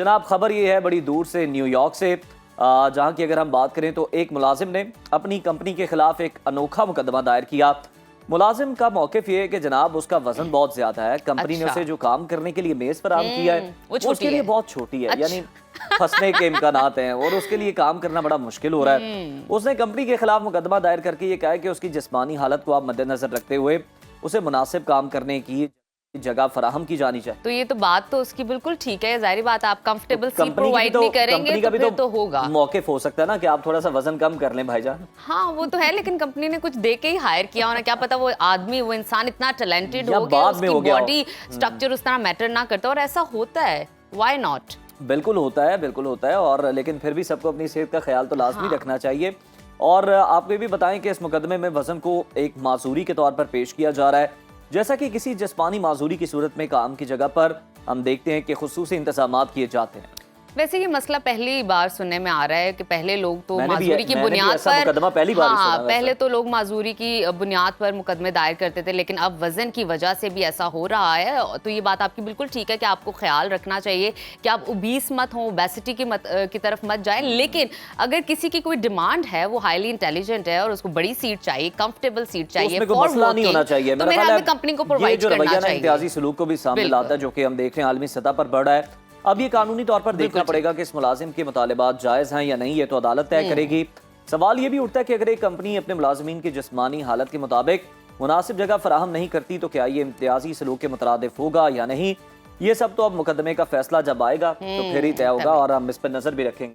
जनाब खबर ये है बड़ी दूर से, न्यूयॉर्क से, जहां की अगर हम बात करें तो एक मुलाजिम ने अपनी कंपनी के खिलाफ एक अनोखा मुकदमा दायर किया। मुलाजिम का मौक़िफ़ ये है कि जनाब उसका वजन बहुत ज्यादा है। कंपनी ने उसे जो काम करने के लिए मेज पर आम किया है वो उसके लिए बहुत छोटी है, यानी फंसने के इम्कानात हैं और उसके लिए काम करना बड़ा मुश्किल हो रहा है। उसने कंपनी के खिलाफ मुकदमा दायर करके ये कहा है कि उसकी जिस्मानी हालत को आप मद्देनजर रखते हुए उसे मुनासिब काम करने की जगह फराहम की जानी चाहिए। तो ये तो बात तो उसकी बिल्कुल ठीक है, जाहिर बात आप कंफर्टेबल सीट प्रोवाइड नहीं करेंगे तो फिर तो होगा। मौके हो सकता है ना कि आप थोड़ा सा वजन कम कर लें भाईजान। हाँ वो तो है, लेकिन कंपनी ने कुछ दे के ही हायर किया होना, क्या पता वो आदमी वो इंसान इतना टैलेंटेड हो गया उसकी बॉडी स्ट्रक्चर उस तरह मैटर ना करता, और ऐसा होता है, व्हाई नॉट। बिल्कुल होता है, बिल्कुल होता है, और लेकिन फिर भी सबको अपनी सेहत का ख्याल तो लाजमी रखना चाहिए। और आपको भी बताएं कि इस मुकदमे में वजन को एक माजूरी के तौर पर पेश किया जा रहा है। जैसा कि किसी जिस्मानी माजूरी की सूरत में काम की जगह पर हम देखते हैं कि खुसूसी इंतजामात किए जाते हैं। वैसे ये मसला पहली बार सुनने में आ रहा है कि पहले लोग तो माजूरी की बुनियाद पर पहले तो लोग माजूरी की बुनियाद पर मुकदमे दायर करते थे, लेकिन अब वजन की वजह से भी ऐसा हो रहा है। तो ये बात आपकी बिल्कुल ठीक है कि आपको ख्याल रखना चाहिए कि आप ओबीस मत हो, ओबेसिटी की तरफ मत जाएं। लेकिन अगर किसी की कोई डिमांड है, वो हाईली इंटेलिजेंट है और उसको बड़ी सीट चाहिए, कंफर्टेबल सीट चाहिए, नहीं होना चाहिए, तो मेरा हमें कंपनी को प्रोवाइड करना चाहिए। इम्तियाजी सलूक को भी सामने लाता है जो कि हम देख रहे हैं आलमी सतह पर बढ़ रहा है। अब ये कानूनी तौर पर देखना पड़ेगा कि इस मुलाजिम के मुतालिबात जायज़ हैं या नहीं, ये तो अदालत तय करेगी। सवाल ये भी उठता है कि अगर एक कंपनी अपने मुलाजिमीन की जिस्मानी हालत के मुताबिक मुनासिब जगह फराहम नहीं करती तो क्या ये इम्तियाजी सलूक के मुतरादिफ होगा या नहीं, ये सब तो अब मुकदमे का फैसला जब आएगा तो फिर ही तय होगा, और हम इस पर नजर भी रखेंगे।